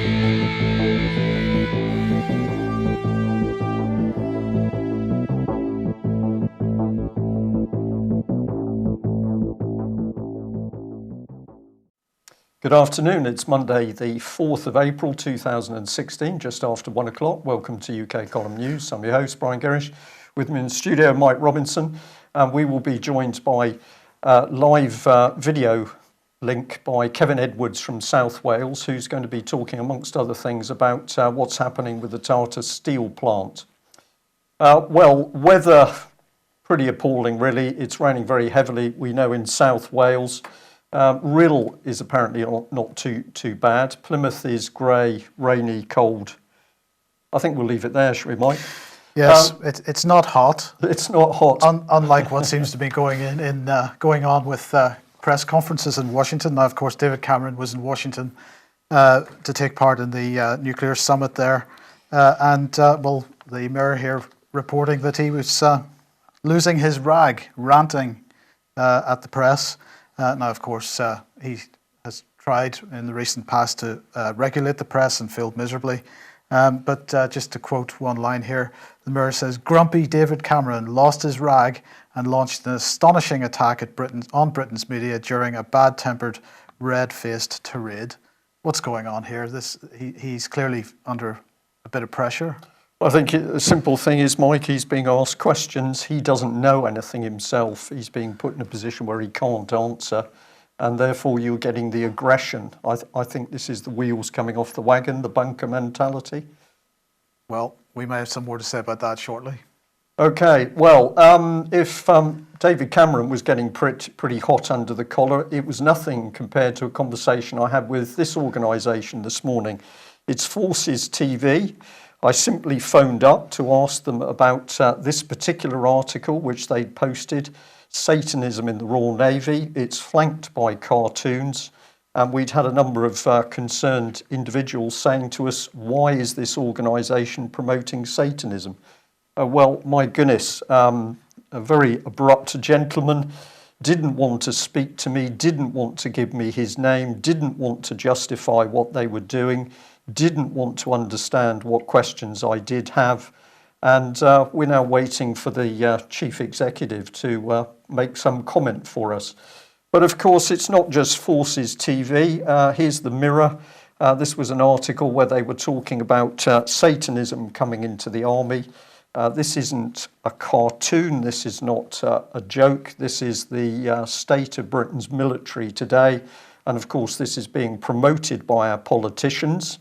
Good afternoon, it's Monday the 4th of April 2016, just after 1 o'clock. Welcome to UK Column News. I'm your host, Brian Gerrish. With me in the studio, Mike Robinson. And we will be joined by live video link by Kevin Edwards from South Wales, who's going to be talking, amongst other things, about what's happening with the Tata Steel plant. Well, weather, pretty appalling, really. It's raining very heavily, we know, in South Wales. Rhyl is apparently not too bad. Plymouth is grey, rainy, cold. I think we'll leave it there, shall we, Mike? Yes, it's not hot. It's not hot. Unlike what seems to be going on with press conferences in Washington. Now, of course, David Cameron was in Washington to take part in the nuclear summit there. Well, the Mirror here reporting that he was losing his rag, ranting at the press. Now, of course, he has tried in the recent past to regulate the press and failed miserably. But just to quote one line here, the Mirror says, "Grumpy David Cameron lost his rag and launched an astonishing attack at Britain's media during a bad-tempered, red-faced tirade." What's going on here? He's clearly under a bit of pressure. I think the simple thing is, Mike, he's being asked questions. He doesn't know anything himself. He's being put in a position where he can't answer, and therefore you're getting the aggression. I think this is the wheels coming off the wagon, the bunker mentality. Well, we may have some more to say about that shortly. Okay, well, if David Cameron was getting pretty hot under the collar, it was nothing compared to a conversation I had with this organisation this morning. It's Forces TV. I simply phoned up to ask them about this particular article, which they'd posted, Satanism in the Royal Navy. It's flanked by cartoons. And we'd had a number of concerned individuals saying to us, why is this organisation promoting Satanism? Well, my goodness, a very abrupt gentleman, didn't want to speak to me, didn't want to give me his name, didn't want to justify what they were doing, didn't want to understand what questions I did have. And we're now waiting for the chief executive to make some comment for us. But of course, it's not just Forces TV. Here's the Mirror. This was an article where they were talking about Satanism coming into the army. This isn't a cartoon. This is not a joke. This is the state of Britain's military today. And of course, this is being promoted by our politicians.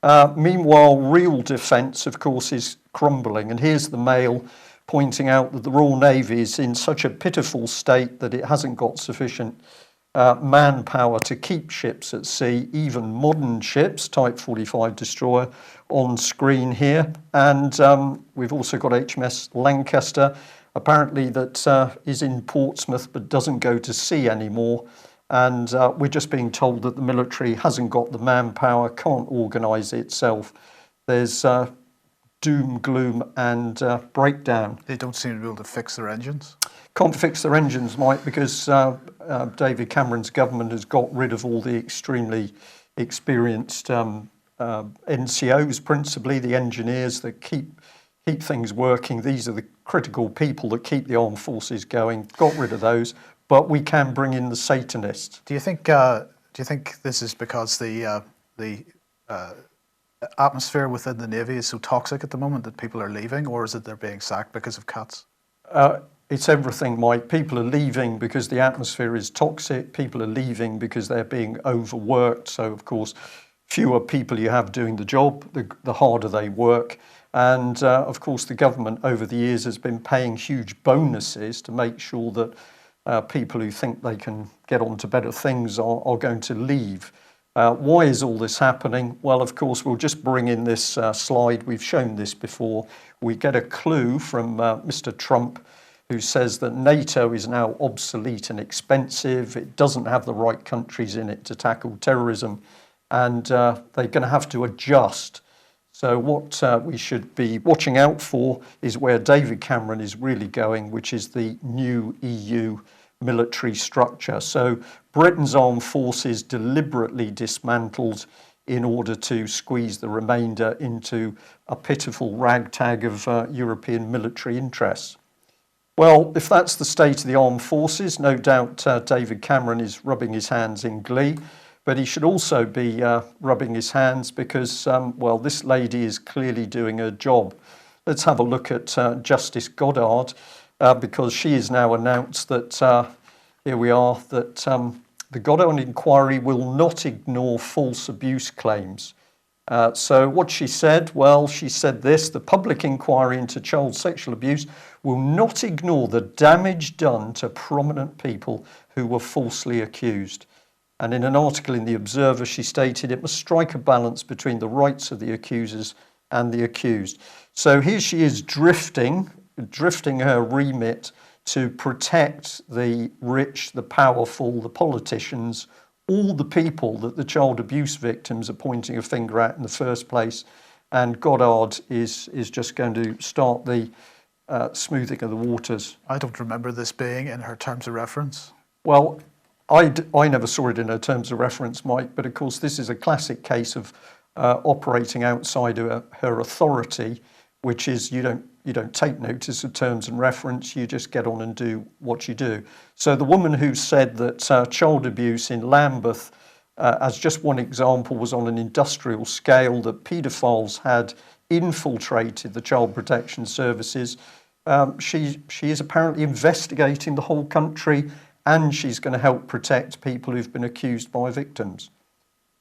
Meanwhile, real defence, of course, is crumbling. And here's the Mail pointing out that the Royal Navy is in such a pitiful state that it hasn't got sufficient manpower to keep ships at sea, even modern ships, Type 45 destroyer, on screen here. And we've also got HMS Lancaster, apparently that is in Portsmouth but doesn't go to sea anymore. And we're just being told that the military hasn't got the manpower, can't organise itself. There's doom, gloom and breakdown. They don't seem to be able to fix their engines. Can't fix their engines, Mike, because David Cameron's government has got rid of all the extremely experienced NCOs, principally the engineers that keep things working. These are the critical people that keep the armed forces going. Got rid of those. But we can bring in the Satanists. Do you think this is because the atmosphere within the Navy is so toxic at the moment that people are leaving, or is it they're being sacked because of cuts? It's everything, Mike. People are leaving because the atmosphere is toxic. People are leaving because they're being overworked. So, of course, fewer people you have doing the job, the harder they work. And, of course, the government over the years has been paying huge bonuses to make sure that people who think they can get on to better things are going to leave. Why is all this happening? Well, of course, we'll just bring in this slide. We've shown this before. We get a clue from Mr. Trump, who says that NATO is now obsolete and expensive. It doesn't have the right countries in it to tackle terrorism, and they're going to have to adjust. So what we should be watching out for is where David Cameron is really going, which is the new EU military structure. So Britain's armed forces deliberately dismantled in order to squeeze the remainder into a pitiful ragtag of European military interests. Well, if that's the state of the armed forces, no doubt David Cameron is rubbing his hands in glee, but he should also be rubbing his hands because, well, this lady is clearly doing her job. Let's have a look at Justice Goddard because she has now announced that, here we are, that the Goddard inquiry will not ignore false abuse claims. So what she said, well, she said this: the public inquiry into child sexual abuse will not ignore the damage done to prominent people who were falsely accused. And in an article in The Observer, she stated it must strike a balance between the rights of the accusers and the accused. So here she is drifting her remit to protect the rich, the powerful, the politicians, all the people that the child abuse victims are pointing a finger at in the first place. And Goddard is just going to start the smoothing of the waters. I don't remember this being in her terms of reference. Well, I never saw it in her terms of reference, Mike, but of course this is a classic case of operating outside her authority, which is you don't take notice of terms and reference, you just get on and do what you do. So the woman who said that child abuse in Lambeth, as just one example, was on an industrial scale, that paedophiles had infiltrated the child protection services, she is apparently investigating the whole country, and she's going to help protect people who've been accused by victims.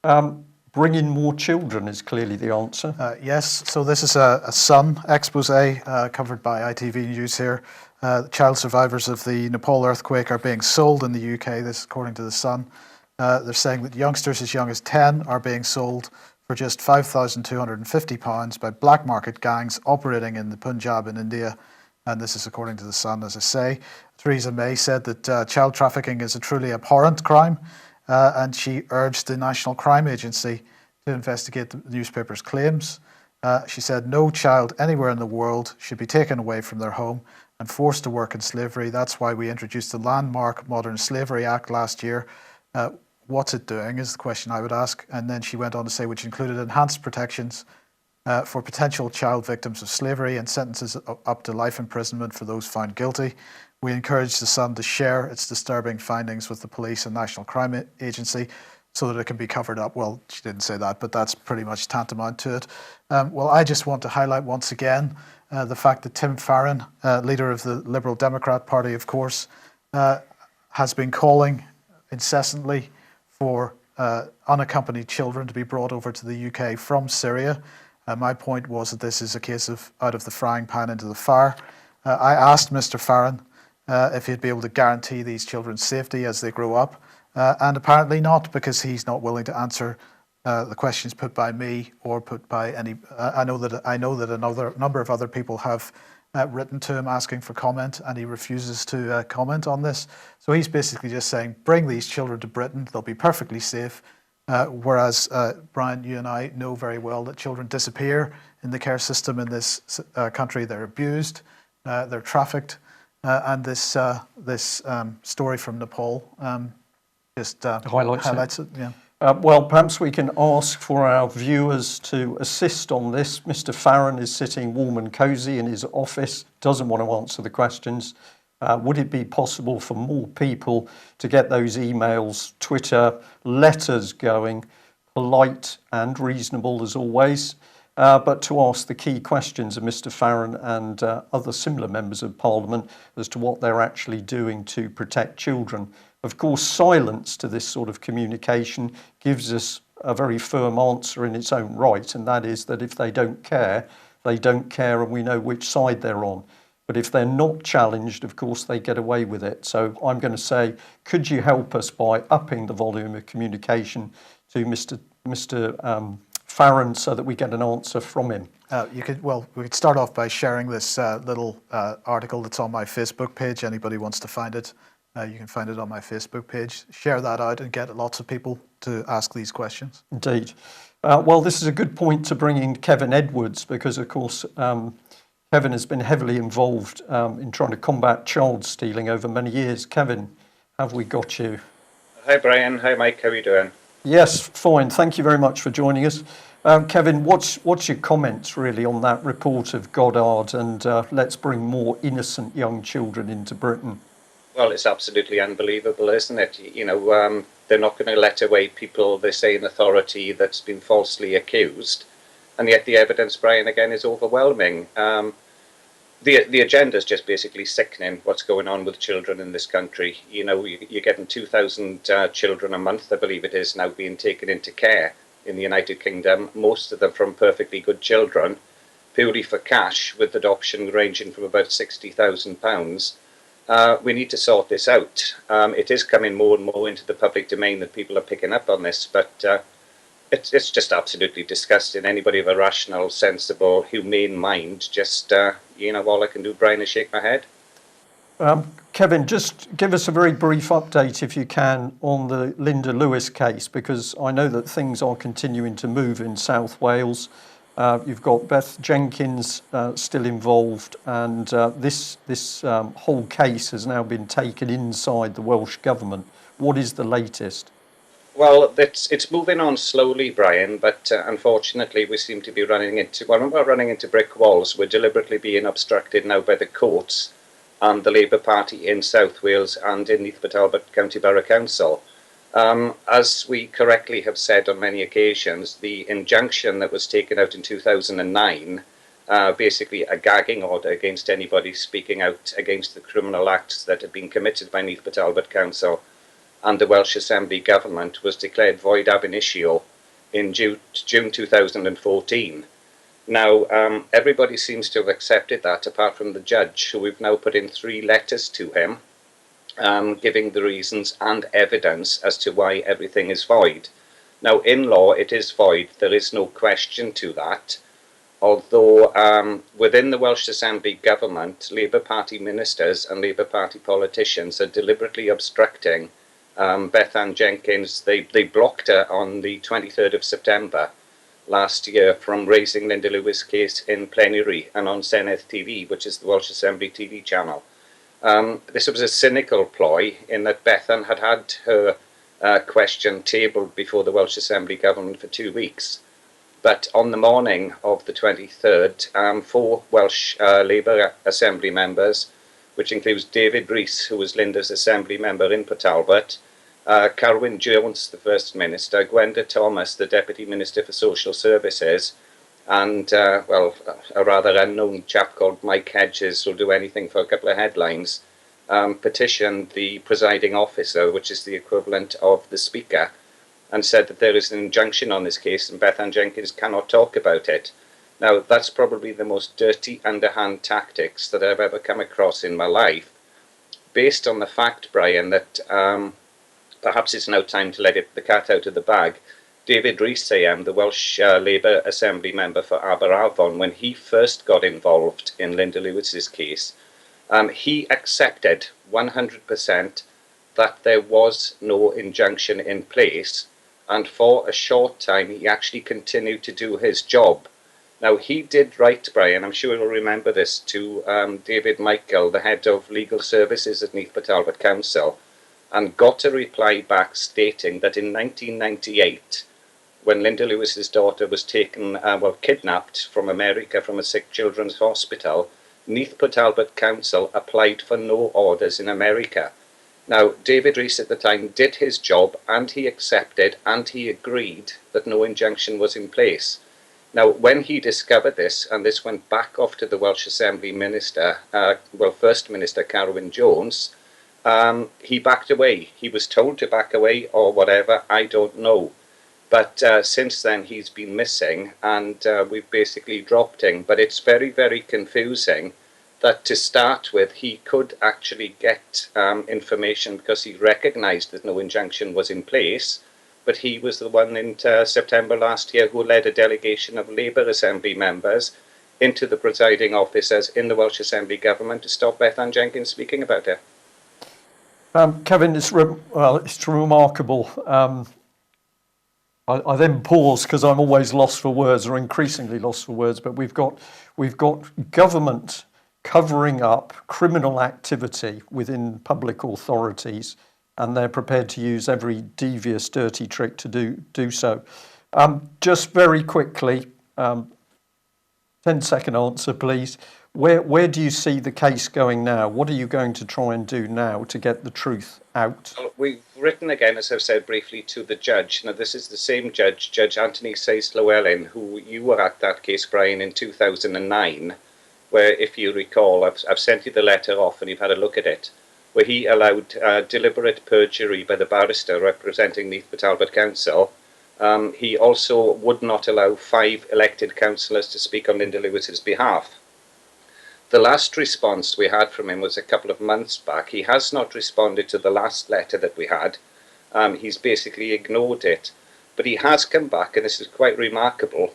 Bring in more children is clearly the answer. Yes, so this is a Sun expose covered by ITV News here. Child survivors of the Nepal earthquake are being sold in the UK, this is according to the Sun. They're saying that youngsters as young as 10 are being sold for just £5,250 by black market gangs operating in the Punjab in India. And this is according to the Sun, as I say. Theresa May said that child trafficking is a truly abhorrent crime, and she urged the National Crime Agency to investigate the newspaper's claims. She said no child anywhere in the world should be taken away from their home and forced to work in slavery. That's why we introduced the landmark Modern Slavery Act last year. What's it doing is the question I would ask. And then she went on to say, which included enhanced protections for potential child victims of slavery and sentences up to life imprisonment for those found guilty. We encourage the Sun to share its disturbing findings with the police and National Crime Agency so that it can be covered up. Well, she didn't say that, but that's pretty much tantamount to it. Well, I just want to highlight once again the fact that Tim Farron, leader of the Liberal Democrat Party, of course, has been calling incessantly for unaccompanied children to be brought over to the UK from Syria. My point was that this is a case of out of the frying pan into the fire. I asked Mr. Farron if he'd be able to guarantee these children's safety as they grow up, and apparently not, because he's not willing to answer the questions put by me or put by any. I know that another number of other people have written to him asking for comment, and he refuses to comment on this. So he's basically just saying, bring these children to Britain; they'll be perfectly safe. Whereas, Brian, you and I know very well that children disappear in the care system in this country. They're abused, they're trafficked, and this story from Nepal just highlights it. Yeah. Well, perhaps we can ask for our viewers to assist on this. Mr. Farron is sitting warm and cosy in his office, doesn't want to answer the questions. Would it be possible for more people to get those emails, Twitter, letters going, polite and reasonable as always, but to ask the key questions of Mr. Farron and other similar members of Parliament as to what they're actually doing to protect children? Of course, silence to this sort of communication gives us a very firm answer in its own right, and that is that if they don't care, and we know which side they're on. But if they're not challenged, of course, they get away with it. So I'm going to say, could you help us by upping the volume of communication to Mr. Farron so that we get an answer from him? We could start off by sharing this little article that's on my Facebook page. Anybody wants to find it, you can find it on my Facebook page. Share that out and get lots of people to ask these questions. Indeed. Well, this is a good point to bring in Kevin Edwards because, of course, Kevin has been heavily involved in trying to combat child stealing over many years. Kevin, have we got you? Hi, Brian. Hi, Mike. How are you doing? Yes, fine. Thank you very much for joining us. Kevin, what's your comments really on that report of Goddard and let's bring more innocent young children into Britain? Well, it's absolutely unbelievable, isn't it? They're not going to let away people, they say, in authority that's been falsely accused. And yet the evidence, Brian, again, is overwhelming. The agenda is just basically sickening what's going on with children in this country. You're getting 2,000 children a month, I believe it is, now being taken into care in the United Kingdom, most of them from perfectly good children, purely for cash, with adoption ranging from about £60,000. We need to sort this out. It is coming more and more into the public domain that people are picking up on this, but it's just absolutely disgusting. Anybody of a rational, sensible, humane mind, just, all I can do, Brian, is shake my head. Kevin, just give us a very brief update, if you can, on the Linda Lewis case, because I know that things are continuing to move in South Wales. You've got Beth Jenkins still involved, and this whole case has now been taken inside the Welsh Government. What is the latest? Well, it's moving on slowly, Brian, but unfortunately we seem to be running into brick walls. We're deliberately being obstructed now by the courts and the Labour Party in South Wales and in Neath Talbot County Borough Council. As we correctly have said on many occasions, the injunction that was taken out in 2009, basically a gagging order against anybody speaking out against the criminal acts that had been committed by Neath Talbot Council and the Welsh Assembly Government, was declared void ab initio in June 2014. Now, everybody seems to have accepted that, apart from the judge, who we've now put in 3 letters to him, giving the reasons and evidence as to why everything is void. Now, in law, it is void. There is no question to that. Although within the Welsh Assembly Government, Labour Party ministers and Labour Party politicians are deliberately obstructing Beth Ann Jenkins. They blocked her on the 23rd of September last year from raising Linda Lewis' case in plenary and on Senedd TV, which is the Welsh Assembly TV channel. This was a cynical ploy in that Bethan had her question tabled before the Welsh Assembly Government for 2 weeks. But on the morning of the 23rd, 4 Welsh Labour Assembly members, which includes David Rees, who was Linda's Assembly member in Port Talbot, Carwyn Jones, the First Minister, Gwenda Thomas, the Deputy Minister for Social Services, and, a rather unknown chap called Mike Hedges, who'll do anything for a couple of headlines, petitioned the presiding officer, which is the equivalent of the Speaker, and said that there is an injunction on this case and Beth Ann Jenkins cannot talk about it. Now, that's probably the most dirty, underhand tactics that I've ever come across in my life, based on the fact, Brian, that perhaps it's now time to let the cat out of the bag. David Rees, the Welsh Labour Assembly member for Aberavon, when he first got involved in Linda Lewis's case, he accepted 100% that there was no injunction in place, and for a short time he actually continued to do his job. Now, he did write, Brian, I'm sure you'll remember this, to David Michael, the head of legal services at Neath Talbot Council, and got a reply back stating that in 1998, when Linda Lewis's daughter was kidnapped from America from a sick children's hospital, Neath Talbot Council applied for no orders in America. Now, David Rees at the time did his job, and he accepted and he agreed that no injunction was in place. Now, when he discovered this, and this went back off to the Welsh Assembly Minister, First Minister Carwyn Jones, he backed away. He was told to back away or whatever, I don't know. But since then, he's been missing, and we've basically dropped him. But it's very, very confusing that to start with, he could actually get information because he recognised that no injunction was in place. But he was the one in September last year who led a delegation of Labour Assembly members into the presiding officers in the Welsh Assembly Government to stop Beth Ann Jenkins speaking about it. Kevin, it's remarkable. I then pause because I'm always lost for words, or increasingly lost for words. But we've got government covering up criminal activity within public authorities and they're prepared to use every devious, dirty trick to do so. Just very quickly, 10-second answer, please. Where do you see the case going now? What are you going to try and do now to get the truth out? Well, we've written again, as I've said briefly, to the judge. Now, this is the same judge, Judge Anthony Says Llewellyn, who you were at that case, Brian, in 2009, where, if you recall, I've sent you the letter off and you've had a look at it, where he allowed deliberate perjury by the barrister representing Neath Talbot Council. He also would not allow 5 elected councillors to speak on Linda Lewis's behalf. The last response we had from him was a couple of months back. He has not responded to the last letter that we had. He's basically ignored it. But he has come back, and this is quite remarkable.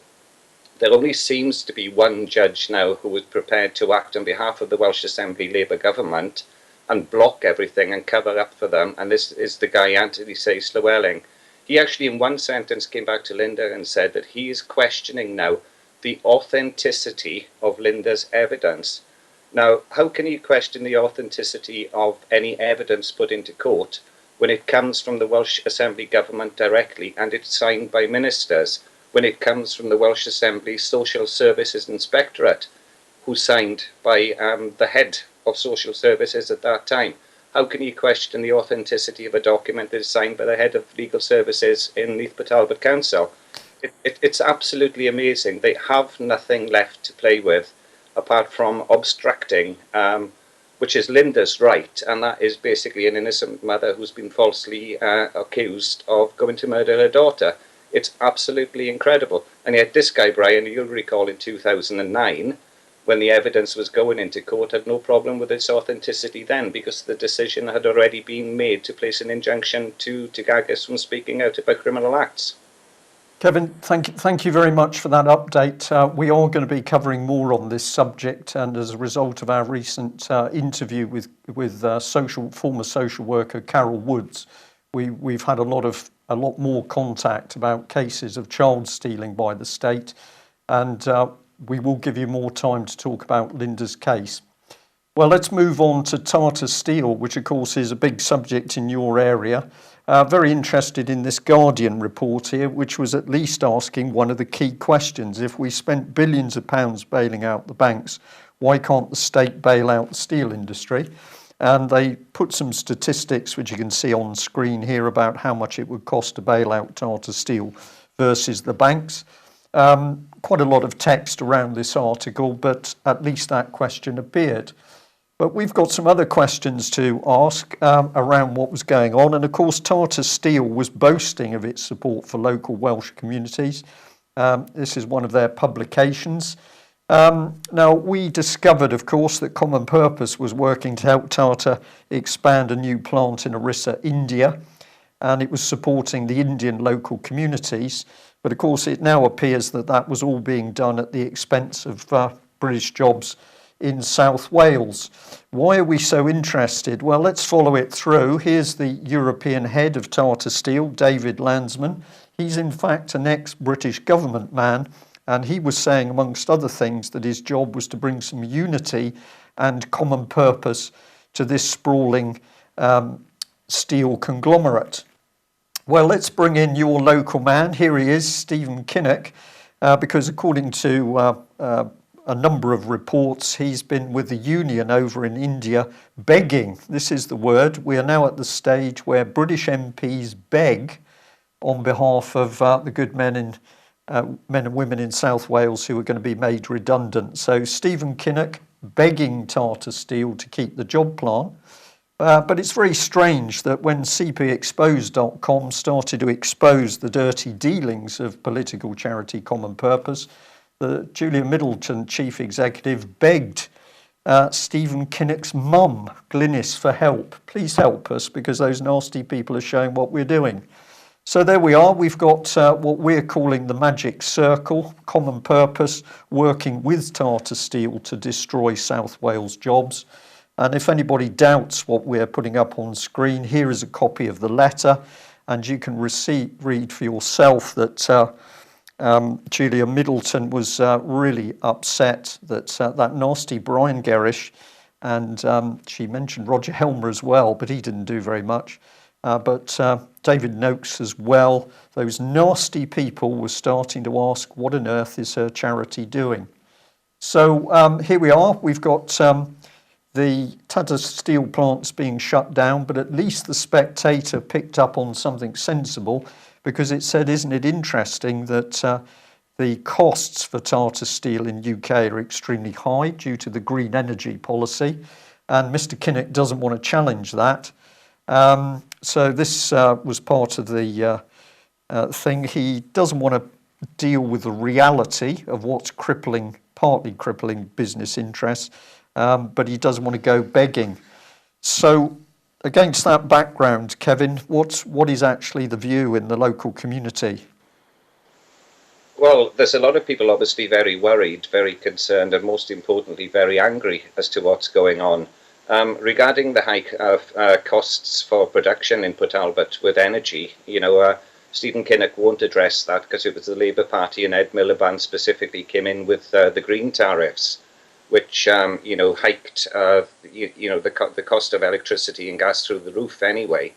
There only seems to be one judge now who is prepared to act on behalf of the Welsh Assembly Labour government and block everything and cover up for them, and this is the guy Anthony Says Llewellyn. He actually, in one sentence, came back to Linda and said that he is questioning now the authenticity of Linda's evidence. Now, how can you question the authenticity of any evidence put into court when it comes from the Welsh Assembly government directly and it's signed by ministers, when it comes from the Welsh Assembly Social Services Inspectorate, who signed by the head of Social Services at that time? How can you question the authenticity of a document that is signed by the head of Legal Services in Neath Talbot Council? It's absolutely amazing. They have nothing left to play with apart from obstructing, which is Linda's right, and that is basically an innocent mother who's been falsely accused of going to murder her daughter. It's absolutely incredible. And yet this guy, Brian, you'll recall in 2009, when the evidence was going into court, had no problem with its authenticity then, because the decision had already been made to place an injunction to gag us from speaking out about criminal acts. Kevin, thank you very much for that update. We are going to be covering more on this subject, and as a result of our recent interview with former social worker Carol Woods, we've had a lot more contact about cases of child stealing by the state, and we will give you more time to talk about Linda's case. Well, let's move on to Tata Steel, which of course is a big subject in your area. Very interested in this Guardian report here, which was at least asking one of the key questions. If we spent billions of pounds bailing out the banks, why can't the state bail out the steel industry? And they put some statistics, which you can see on screen here, about how much it would cost to bail out Tata Steel versus the banks. Quite a lot of text around this article, but at least that question appeared. But we've got some other questions to ask around what was going on. And of course, Tata Steel was boasting of its support for local Welsh communities. This is one of their publications. Now, we discovered, of course, that Common Purpose was working to help Tata expand a new plant in Orissa, India, and it was supporting the Indian local communities. But of course, it now appears that that was all being done at the expense of British jobs in South Wales. Why are we so interested? Well, let's follow it through. Here's the European head of Tata Steel, David Landsman. He's in fact an ex-British government man, and he was saying, amongst other things, that his job was to bring some unity and common purpose to this sprawling steel conglomerate. Well, let's bring in your local man. Here he is, Stephen Kinnock, because according to a number of reports, he's been with the union over in India begging, this is the word, we are now at the stage where British MPs beg on behalf of the good men and women in South Wales who are going to be made redundant. So Stephen Kinnock begging Tata Steel to keep the job plan. But it's very strange that when cpexposed.com started to expose the dirty dealings of political charity Common Purpose, the Julia Middleton chief executive begged Stephen Kinnock's mum, Glynis, for help. Please help us, because those nasty people are showing what we're doing. So there we are. We've got what we're calling the magic circle, Common Purpose, working with Tata Steel to destroy South Wales jobs. And if anybody doubts what we're putting up on screen, here is a copy of the letter, and you can read for yourself that Julia Middleton was really upset that that nasty Brian Gerrish, and she mentioned Roger Helmer as well, but he didn't do very much, but David Noakes as well. Those nasty people were starting to ask, what on earth is her charity doing? So here we are. We've got the Tata Steel plants being shut down, but at least the Spectator picked up on something sensible, because it said, isn't it interesting that the costs for Tata Steel in UK are extremely high due to the green energy policy, and Mr. Kinnock doesn't want to challenge that. So this was part of the thing. He doesn't want to deal with the reality of what's partly crippling business interests, but he doesn't want to go begging. So against that background, Kevin, what is actually the view in the local community? Well, there's a lot of people obviously very worried, very concerned, and most importantly, very angry as to what's going on. Regarding the high costs for production in Port Talbot with energy, Stephen Kinnock won't address that, because it was the Labour Party and Ed Miliband specifically came in with the green tariffs, which hiked the cost of electricity and gas through the roof anyway.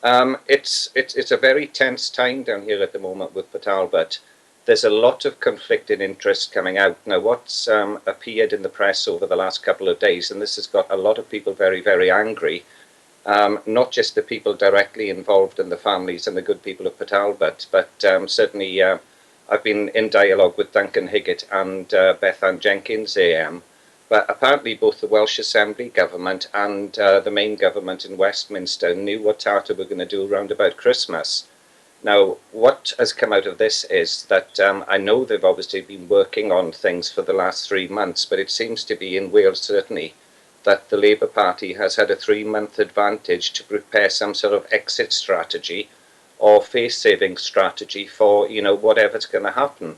It's a very tense time down here at the moment with Port Talbot. There's a lot of conflicting interest coming out. Now, what's appeared in the press over the last couple of days, and this has got a lot of people very, very angry, not just the people directly involved and the families and the good people of Port Talbot, but certainly I've been in dialogue with Duncan Higgett and Beth Ann Jenkins AM, but apparently both the Welsh Assembly government and the main government in Westminster knew what Tata were going to do around about Christmas. Now, what has come out of this is that I know they've obviously been working on things for the last 3 months, but it seems to be in Wales certainly that the Labour Party has had a 3-month advantage to prepare some sort of exit strategy or face-saving strategy for, whatever's going to happen.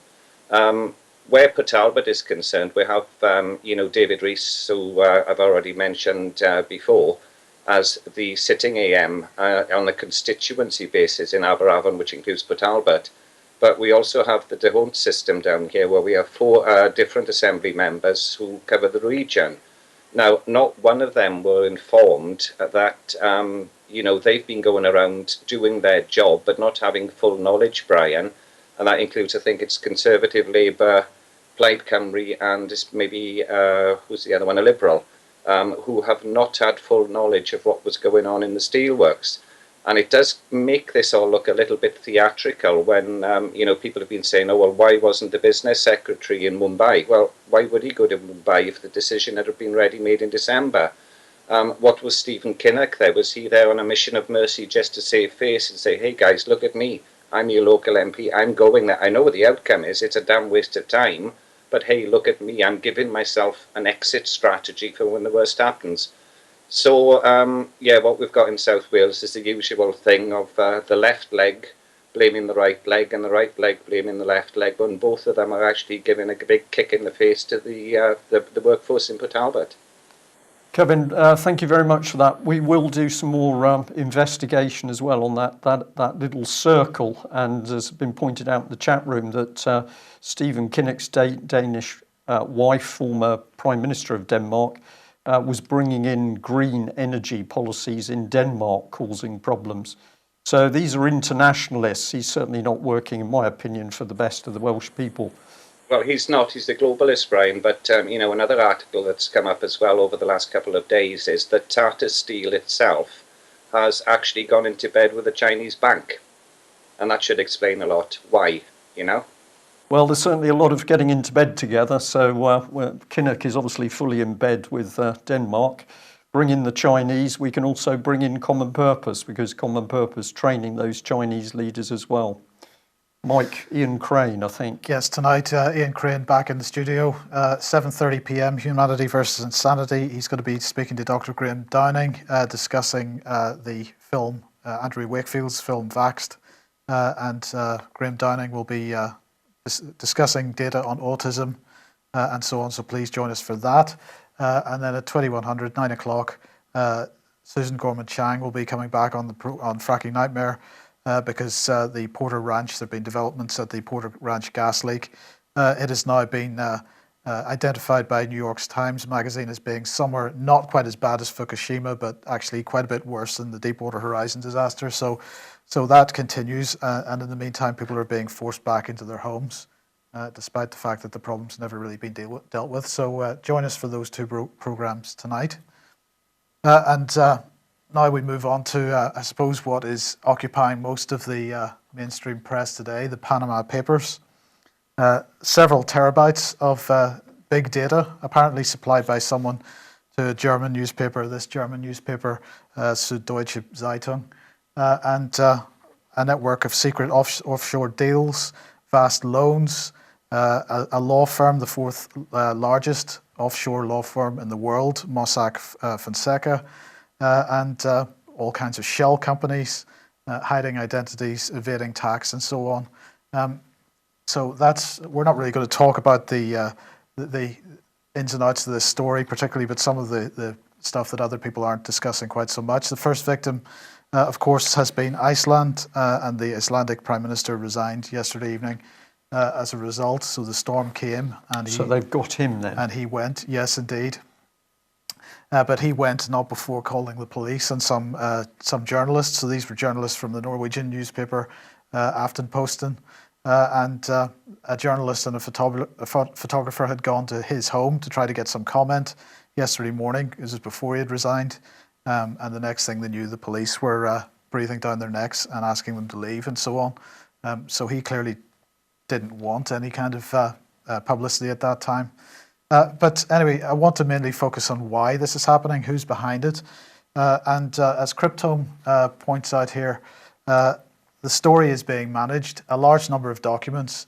Where Port Talbot is concerned, we have, David Rees, who I've already mentioned before, as the sitting AM on a constituency basis in Aberavon, which includes Port Talbot. But we also have the Dehont system down here, where we have 4 different assembly members who cover the region. Now, not one of them were informed that, they've been going around doing their job, but not having full knowledge, Brian. And that includes, I think it's Conservative, Labour, Plaid Cymru, and maybe, who's the other one, a Liberal. Who have not had full knowledge of what was going on in the steelworks. And it does make this all look a little bit theatrical when, people have been saying, oh, well, why wasn't the business secretary in Mumbai? Well, why would he go to Mumbai if the decision had been ready made in December? What was Stephen Kinnock there? Was he there on a mission of mercy just to save face and say, hey, guys, look at me. I'm your local MP. I'm going there. I know what the outcome is. It's a damn waste of time. But hey, look at me, I'm giving myself an exit strategy for when the worst happens. So, what we've got in South Wales is the usual thing of the left leg blaming the right leg and the right leg blaming the left leg, when both of them are actually giving a big kick in the face to the workforce in Port Talbot. Kevin, thank you very much for that. We will do some more investigation as well on that little circle. And as has been pointed out in the chat room, that Stephen Kinnock's Danish wife, former Prime Minister of Denmark, was bringing in green energy policies in Denmark, causing problems. So these are internationalists. He's certainly not working, in my opinion, for the best of the Welsh people. Well, he's not. He's the globalist, Brian. But, another article that's come up as well over the last couple of days is that Tata Steel itself has actually gone into bed with a Chinese bank. And that should explain a lot. Why, Well, there's certainly a lot of getting into bed together. So Kinnock is obviously fully in bed with Denmark. Bring in the Chinese. We can also bring in Common Purpose, because Common Purpose training those Chinese leaders as well. Mike, Ian Crane, I think. Yes, tonight, Ian Crane back in the studio, 7:30 p.m, Humanity versus Insanity. He's going to be speaking to Dr. Graham Downing, discussing the film, Andrew Wakefield's film, Vaxxed. And Graham Downing will be discussing data on autism and so on, so please join us for that. And then at 2100, 9 o'clock, Susan Gorman-Chang will be coming back on Fracking Nightmare, because the Porter Ranch, there have been developments at the Porter Ranch gas leak. It has now been identified by New York Times Magazine as being somewhere not quite as bad as Fukushima, but actually quite a bit worse than the Deepwater Horizon disaster. So that continues, and in the meantime, people are being forced back into their homes, despite the fact that the problem's never really been dealt with. So join us for those two programs tonight. Now we move on to, I suppose, what is occupying most of the mainstream press today, the Panama Papers. Several terabytes of big data, apparently supplied by someone to a German newspaper, this German newspaper, Süddeutsche Zeitung, and a network of secret offshore deals, vast loans, a law firm, the fourth largest offshore law firm in the world, Mossack Fonseca, and all kinds of shell companies, hiding identities, evading tax, and so on. So we're not really going to talk about the ins and outs of this story particularly, but some of the stuff that other people aren't discussing quite so much. The first victim, of course, has been Iceland, and the Icelandic Prime Minister resigned yesterday evening as a result. So the storm came, and So they've got him then. and he went. Yes, indeed. But he went not before calling the police and some journalists. So these were journalists from the Norwegian newspaper Aftenposten. And a journalist and a photographer had gone to his home to try to get some comment yesterday morning. This was before he had resigned. And the next thing they knew, the police were breathing down their necks and asking them to leave and so on. So he clearly didn't want any kind of publicity at that time. But anyway, I want to mainly focus on why this is happening, who's behind it. And as Cryptome points out here, the story is being managed. A large number of documents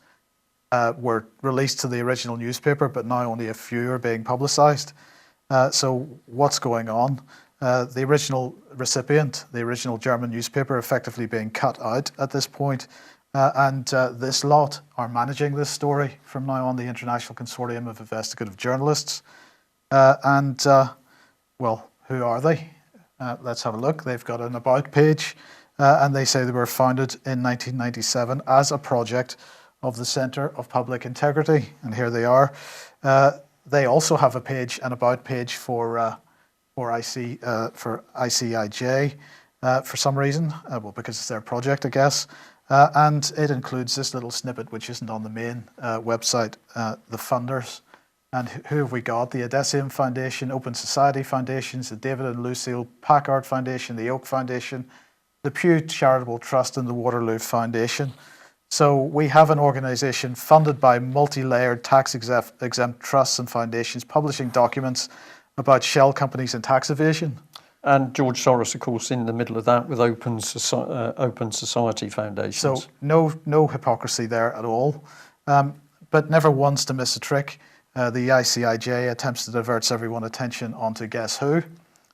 were released to the original newspaper, but now only a few are being publicized. So what's going on? The original recipient, the original German newspaper, effectively being cut out at this point. And this lot are managing this story from now on, the International Consortium of Investigative Journalists. Well, who are they? Let's have a look. They've got an about page. And they say they were founded in 1997 as a project of the Centre of Public Integrity, and here they are. They also have a page, an about page for ICIJ for some reason, well, because it's their project, I guess. And it includes this little snippet, which isn't on the main website, the funders. And who have we got? The Odysseum Foundation, Open Society Foundations, the David and Lucille Packard Foundation, the Oak Foundation, the Pew Charitable Trust, and the Waterloo Foundation. So we have an organisation funded by multi-layered tax-exempt trusts and foundations publishing documents about shell companies and tax evasion. And George Soros, of course, in the middle of that with Open Society Foundations. So no hypocrisy there at all, but never once to miss a trick. The ICIJ attempts to divert everyone's attention onto guess who.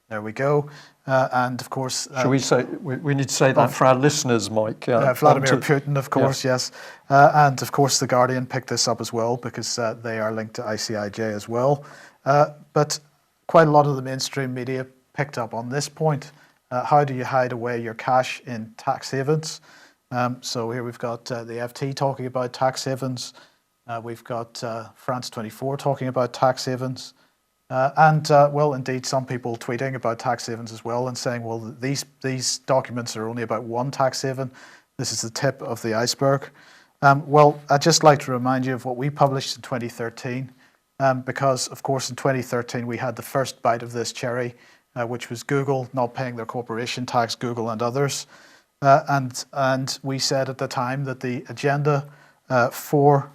There we go. And of course... Shall we say, we need to say that for our listeners, Mike. Vladimir Putin, of course, yes. And of course, The Guardian picked this up as well because they are linked to ICIJ as well. But quite a lot of the mainstream media picked up on this point. How do you hide away your cash in tax havens? So here we've got the FT talking about tax havens. We've got France 24 talking about tax havens. Well, indeed, some people tweeting about tax havens as well and saying, well, these documents are only about one tax haven. This is the tip of the iceberg. Well, I'd just like to remind you of what we published in 2013, because, of course, in 2013, we had the first bite of this cherry, which was Google not paying their corporation tax, Google and others. And we said at the time that the agenda for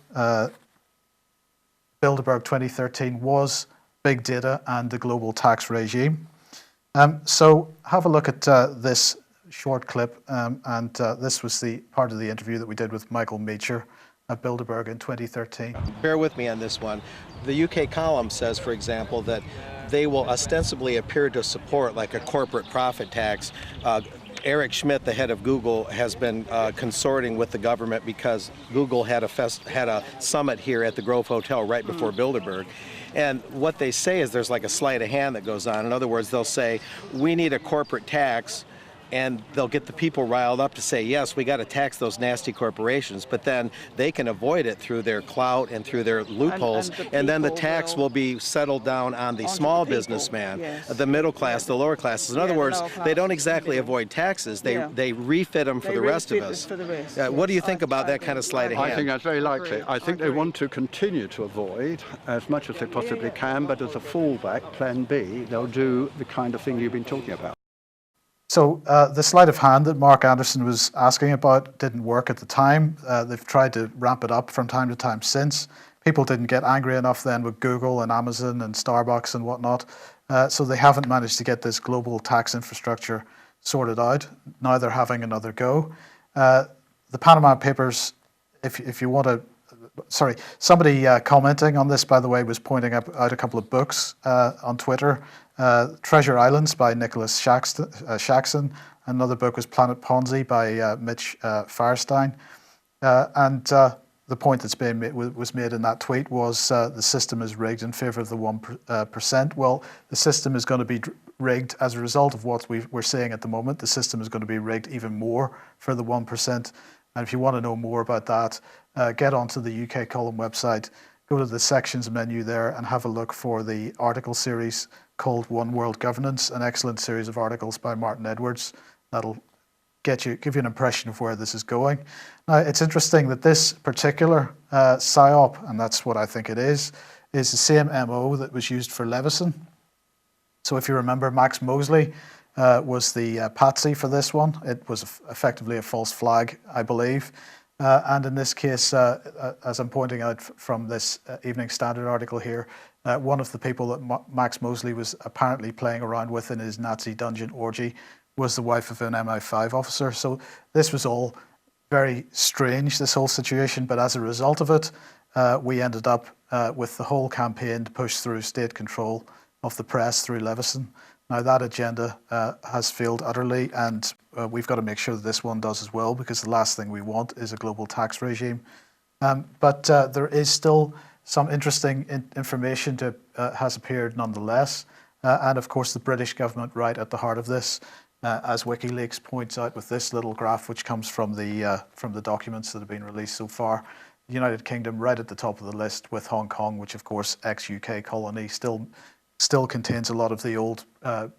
Bilderberg 2013 was big data and the global tax regime. So have a look at this short clip, and this was the part of the interview that we did with Michael Meacher at Bilderberg in 2013. Bear with me on this one. The UK column says, for example, that they will ostensibly appear to support like a corporate profit tax. Eric Schmidt, the head of Google, has been consorting with the government because Google had a summit here at the Grove Hotel right before Bilderberg. And what they say is there's like a sleight of hand that goes on. In other words, they'll say, we need a corporate tax and they'll get the people riled up to say, yes, we got to tax those nasty corporations, but then they can avoid it through their clout and through their loopholes, and then the tax will be settled down on the small businessman, the middle class, the lower classes. In other words, they don't exactly avoid taxes, they refit them for the rest of us. What do you think about that kind of sleight of hand? I think that's very likely. I think they want to continue to avoid as much as they possibly can, but as a fallback, plan B, they'll do the kind of thing you've been talking about. So the sleight of hand that Mark Anderson was asking about didn't work at the time. They've tried to ramp it up from time to time since. People didn't get angry enough then with Google and Amazon and Starbucks and whatnot. So they haven't managed to get this global tax infrastructure sorted out. Now they're having another go. The Panama Papers, if you want to, sorry, somebody commenting on this, by the way, was pointing out a couple of books on Twitter. Treasure Islands by Nicholas Shaxson. Another book was Planet Ponzi by Mitch Firestein. And the point that's was made in that tweet was the system is rigged in favor of the 1%. Well, the system is going to be rigged as a result of what we're seeing at the moment. The system is going to be rigged even more for the 1%. And if you want to know more about that, get onto the UK Column website, go to the sections menu there and have a look for the article series called One World Governance, an excellent series of articles by Martin Edwards that'll give you an impression of where this is going. Now, it's interesting that this particular PSYOP, and that's what I think it is the same MO that was used for Leveson. So if you remember, Max Mosley was the patsy for this one. It was effectively a false flag, I believe. And in this case, as I'm pointing out from this Evening Standard article here, one of the people that Max Mosley was apparently playing around with in his Nazi dungeon orgy was the wife of an MI5 officer. So this was all very strange, this whole situation. But as a result of it, we ended up with the whole campaign to push through state control of the press through Leveson. Now that agenda has failed utterly, and we've got to make sure that this one does as well, because the last thing we want is a global tax regime. But there is still some interesting information has appeared nonetheless. And of course, the British government right at the heart of this, as WikiLeaks points out with this little graph, which comes from the documents that have been released so far. The United Kingdom right at the top of the list, with Hong Kong, which of course ex-UK colony, still contains a lot of the old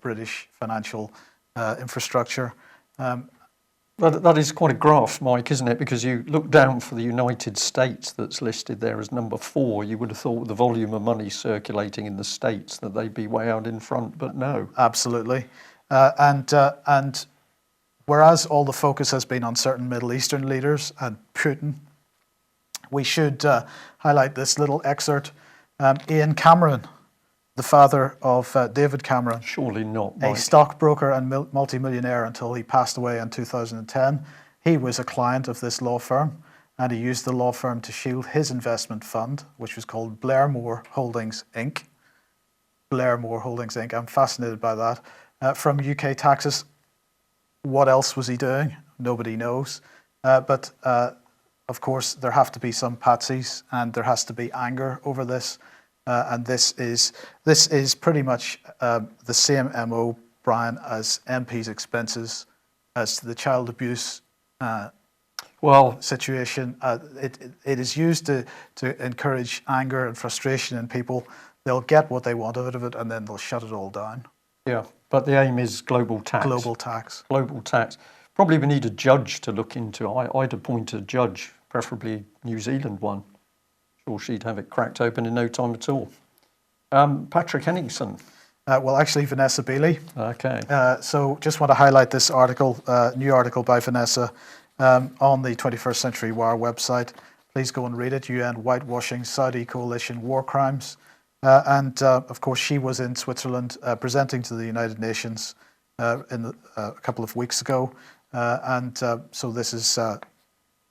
British financial infrastructure. That is quite a graph, Mike, isn't it? Because you look down for the United States that's listed there as number 4. You would have thought with the volume of money circulating in the States that they'd be way out in front, but no. Absolutely. And whereas all the focus has been on certain Middle Eastern leaders and Putin, we should highlight this little excerpt. Ian Cameron, the father of David Cameron. Surely not, Mike. A stockbroker and multimillionaire until he passed away in 2010. He was a client of this law firm, and he used the law firm to shield his investment fund, which was called Blairmore Holdings, Inc. Blairmore Holdings, Inc. I'm fascinated by that. From UK taxes, what else was he doing? Nobody knows. But of course, there have to be some patsies, and there has to be anger over this. And this is pretty much the same MO, Brian, as MP's expenses, as to the child abuse situation. It is used to encourage anger and frustration in people. They'll get what they want out of it, and then they'll shut it all down. Yeah, but the aim is global tax. Global tax. Global tax. Probably we need a judge to look into. I'd appoint a judge, preferably New Zealand one. Sure, she'd have it cracked open in no time at all. Patrick Henningsen. Well, actually, Vanessa Beeley. Okay. So just want to highlight this article, new article by Vanessa on the 21st Century Wire website. Please go and read it. UN whitewashing Saudi coalition war crimes. And of course, she was in Switzerland presenting to the United Nations a couple of weeks ago. So this is,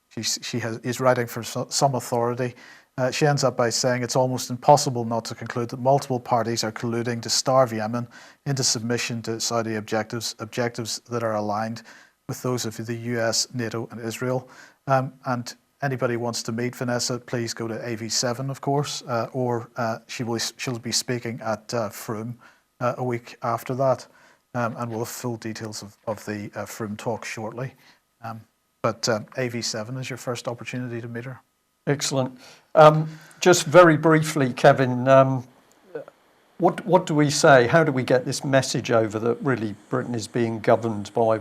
she is writing for some authority. She ends up by saying it's almost impossible not to conclude that multiple parties are colluding to starve Yemen into submission to Saudi objectives that are aligned with those of the US, NATO, and Israel. And anybody wants to meet Vanessa, please go to AV7, of course, or she'll be speaking at Frome a week after that. and we'll have full details of the Froome talk shortly. But AV7 is your first opportunity to meet her. Excellent. Just very briefly, Kevin, what do we say? How do we get this message over that really Britain is being governed by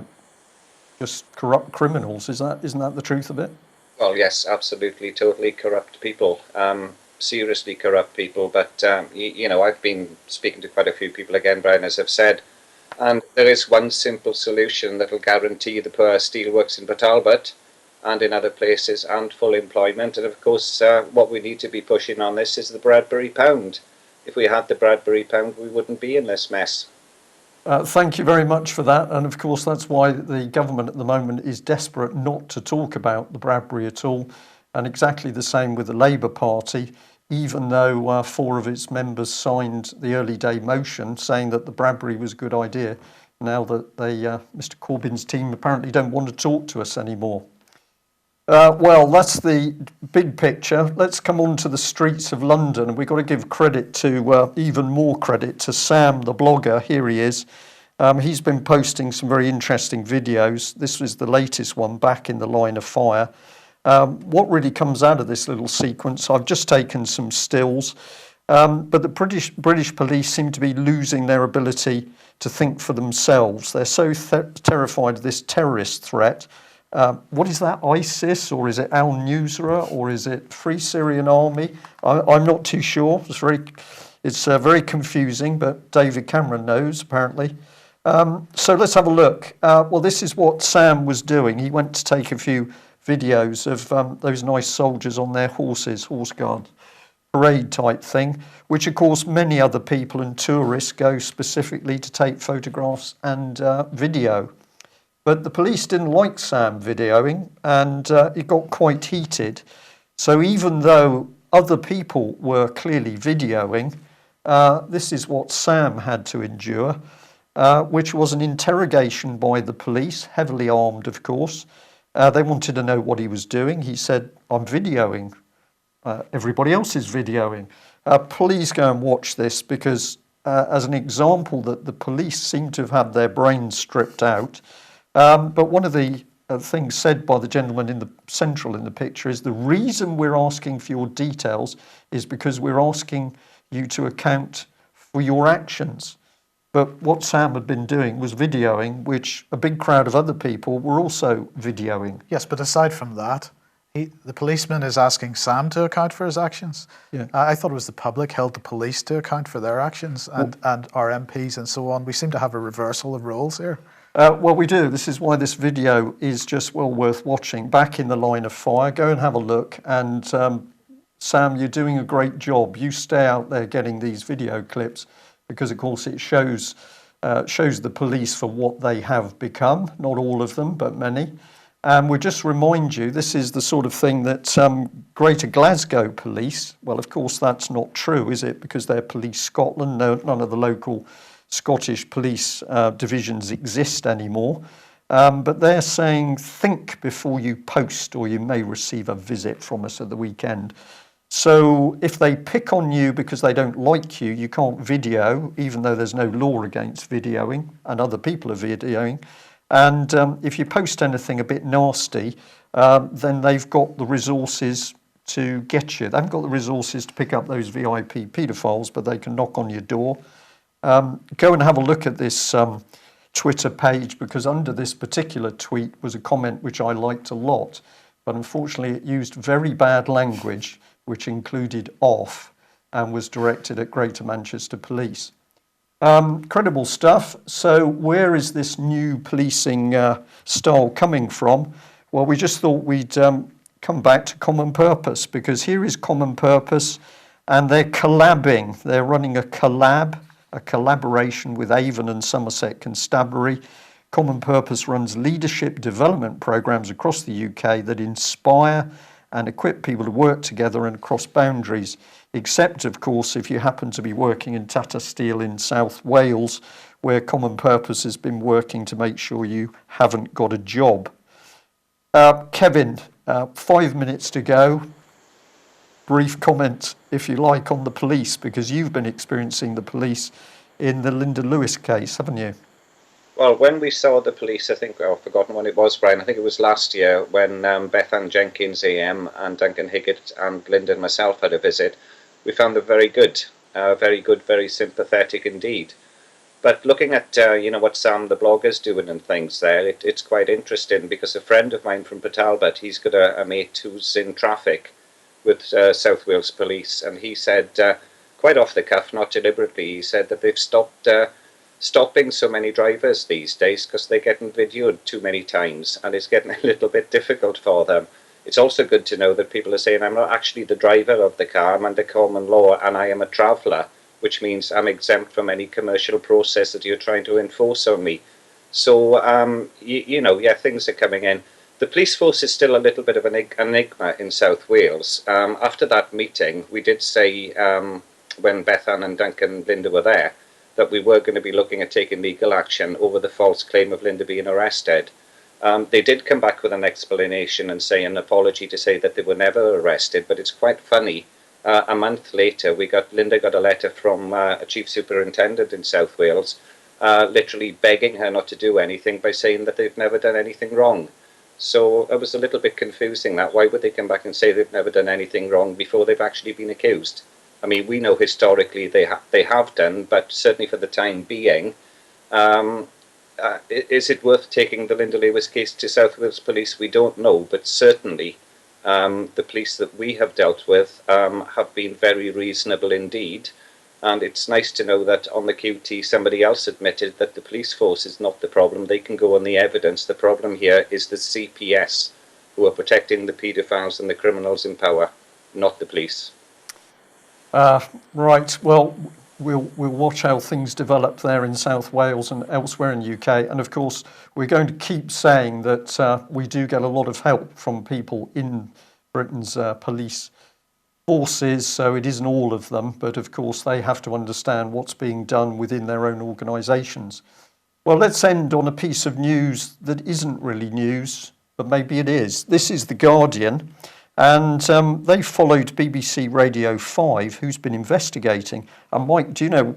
just corrupt criminals? Isn't that the truth of it? Well, yes, absolutely, totally corrupt people, seriously corrupt people. But, I've been speaking to quite a few people again, Brian, as I've said, and there is one simple solution that will guarantee the poor steelworks in Port Talbot and in other places and full employment. And of course, what we need to be pushing on this is the Bradbury Pound. If we had the Bradbury Pound, we wouldn't be in this mess. Thank you very much for that. And of course, that's why the government at the moment is desperate not to talk about the Bradbury at all. And exactly the same with the Labour Party, even though 4 of its members signed the early day motion saying that the Bradbury was a good idea. Now that Mr. Corbyn's team apparently don't want to talk to us anymore. Well, that's the big picture. Let's come on to the streets of London. And we've got to give credit to, even more credit to Sam, the blogger. Here he is. He's been posting some very interesting videos. This was the latest one, Back in the Line of Fire. What really comes out of this little sequence, I've just taken some stills, but the British police seem to be losing their ability to think for themselves. They're so terrified of this terrorist threat. What is that, ISIS, or is it al-Nusra, or is it Free Syrian Army? I'm not too sure. It's very confusing, but David Cameron knows, apparently. So let's have a look. Well, this is what Sam was doing. He went to take a few videos of those nice soldiers on their horses, horse guard parade type thing, which of course many other people and tourists go specifically to take photographs and video. But the police didn't like Sam videoing, and it got quite heated. So even though other people were clearly videoing, this is what Sam had to endure, which was an interrogation by the police, heavily armed, of course. They wanted to know what he was doing. He said, I'm videoing. Everybody else is videoing. Please go and watch this, because as an example that the police seem to have had their brains stripped out. But one of the things said by the gentleman in the central in the picture is the reason we're asking for your details is because we're asking you to account for your actions. But what Sam had been doing was videoing, which a big crowd of other people were also videoing. Yes, but aside from that, the policeman is asking Sam to account for his actions. Yeah. I thought it was the public held the police to account for their actions, and our MPs and so on. We seem to have a reversal of roles here. Well, we do. This is why this video is just well worth watching. Back in the Line of Fire. Go and have a look. And Sam, you're doing a great job. You stay out there getting these video clips, because of course it shows the police for what they have become. Not all of them, but many. And we'll just remind you, this is the sort of thing that Greater Glasgow Police, well, of course that's not true, is it? Because they're Police Scotland. No, none of the local Scottish police divisions exist anymore. But they're saying, think before you post, or you may receive a visit from us at the weekend. So if they pick on you because they don't like you, you can't video, even though there's no law against videoing, and other people are videoing. And if you post anything a bit nasty, then they've got the resources to get you. They haven't got the resources to pick up those VIP paedophiles, but they can knock on your door. Go and have a look at this Twitter page, because under this particular tweet was a comment which I liked a lot, but unfortunately it used very bad language, which included off, and was directed at Greater Manchester Police. Credible stuff. So where is this new policing style coming from? Well, we just thought we'd come back to Common Purpose, because here is Common Purpose, and they're collabing. They're running a collaboration with Avon and Somerset Constabulary. Common Purpose runs leadership development programs across the UK that inspire and equip people to work together and across boundaries, except, of course, if you happen to be working in Tata Steel in South Wales, where Common Purpose has been working to make sure you haven't got a job. Kevin, 5 minutes to go. Brief comment, if you like, on the police, because you've been experiencing the police in the Linda Lewis case, haven't you? Well, when we saw the police, I think, I've forgotten when it was, Brian, I think it was last year when Bethan Jenkins AM and Duncan Higgett and Linda and myself had a visit, we found them very good, very sympathetic indeed. But looking at what Sam the blogger's doing and things there, it's quite interesting because a friend of mine from Port Talbot, he's got a mate who's in traffic with South Wales Police, and he said, quite off the cuff, not deliberately, he said that they've stopped stopping so many drivers these days because they're getting videoed too many times, and it's getting a little bit difficult for them. It's also good to know that people are saying, I'm not actually the driver of the car, I'm under common law, and I am a traveller, which means I'm exempt from any commercial process that you're trying to enforce on me. So, things are coming in. The police force is still a little bit of an enigma in South Wales. After that meeting, we did say, when Bethan and Duncan and Linda were there, that we were going to be looking at taking legal action over the false claim of Linda being arrested. They did come back with an explanation and say an apology to say that they were never arrested, but it's quite funny. A month later, Linda got a letter from a chief superintendent in South Wales, literally begging her not to do anything by saying that they've never done anything wrong. So it was a little bit confusing that. Why would they come back and say they've never done anything wrong before they've actually been accused? I mean, we know historically they have done, but certainly for the time being, is it worth taking the Linda Lewis case to South Wales Police? We don't know, but certainly the police that we have dealt with have been very reasonable indeed. And it's nice to know that on the QT somebody else admitted that the police force is not the problem. They can go on the evidence. The problem here is the CPS, who are protecting the paedophiles and the criminals in power, not the police. Right. Well, we'll watch how things develop there in South Wales and elsewhere in the UK. And of course, we're going to keep saying that we do get a lot of help from people in Britain's police forces. So it isn't all of them, but of course they have to understand what's being done within their own organisations. Well, let's end on a piece of news that isn't really news, but maybe it is. This is The Guardian. And they followed BBC Radio 5, who's been investigating. And Mike, do you know,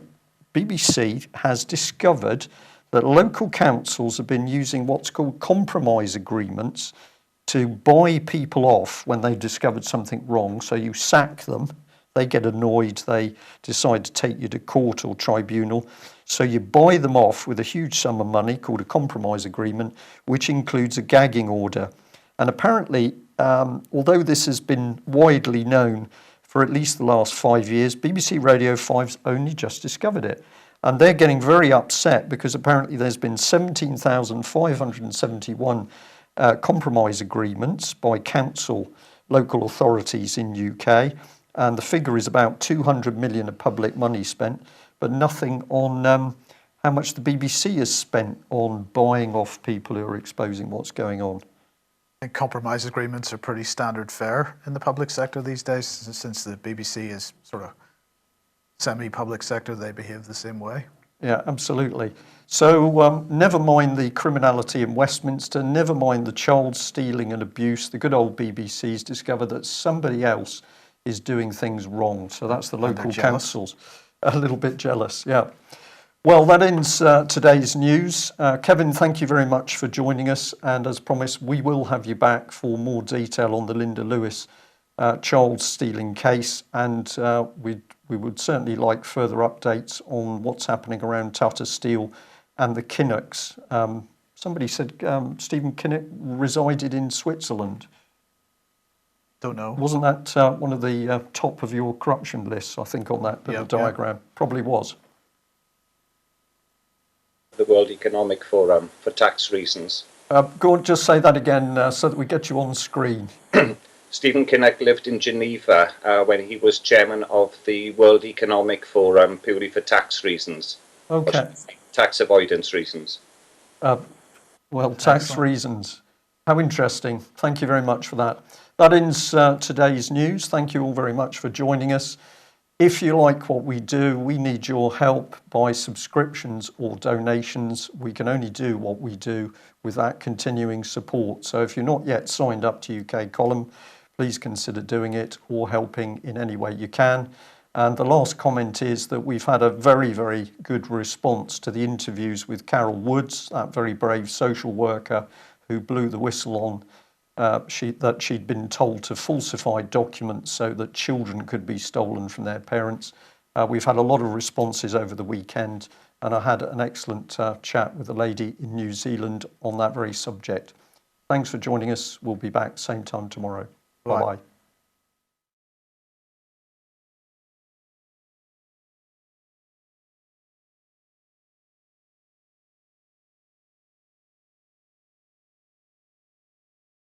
BBC has discovered that local councils have been using what's called compromise agreements to buy people off when they've discovered something wrong. So you sack them, they get annoyed, they decide to take you to court or tribunal. So you buy them off with a huge sum of money called a compromise agreement, which includes a gagging order. And apparently, although this has been widely known for at least the last 5 years, BBC Radio 5's only just discovered it. And they're getting very upset because apparently there's been 17,571 compromise agreements by council local authorities in UK. And the figure is about 200 million of public money spent, but nothing on how much the BBC has spent on buying off people who are exposing what's going on. I think compromise agreements are pretty standard fare in the public sector these days. Since the BBC is sort of semi-public sector, they behave the same way. Yeah, absolutely. So never mind the criminality in Westminster, never mind the child stealing and abuse. The good old BBC's discovered that somebody else is doing things wrong. So that's the local councils. A little bit jealous, yeah. Well, that ends today's news. Kevin, thank you very much for joining us. And as promised, we will have you back for more detail on the Linda Lewis child stealing case. And we would certainly like further updates on what's happening around Tata Steel and the Kinnocks. Somebody said Stephen Kinnock resided in Switzerland. Don't know. Wasn't that one of the top of your corruption lists, I think, on that little diagram? Yeah. Probably was. The World Economic Forum for tax reasons. Go on, just say that again so that we get you on screen. Stephen Kinnock lived in Geneva when he was chairman of the World Economic Forum purely for tax reasons. Okay. Tax avoidance reasons. Well, tax reasons. How interesting. Thank you very much for that. That ends today's news. Thank you all very much for joining us. If you like what we do, we need your help by subscriptions or donations. We can only do what we do with that continuing support. So if you're not yet signed up to UK Column, please consider doing it or helping in any way you can. And the last comment is that we've had a very, very good response to the interviews with Carol Woods, that very brave social worker who blew the whistle on that she'd been told to falsify documents so that children could be stolen from their parents. We've had a lot of responses over the weekend, and I had an excellent chat with a lady in New Zealand on that very subject. Thanks for joining us. We'll be back same time tomorrow. Bye-bye.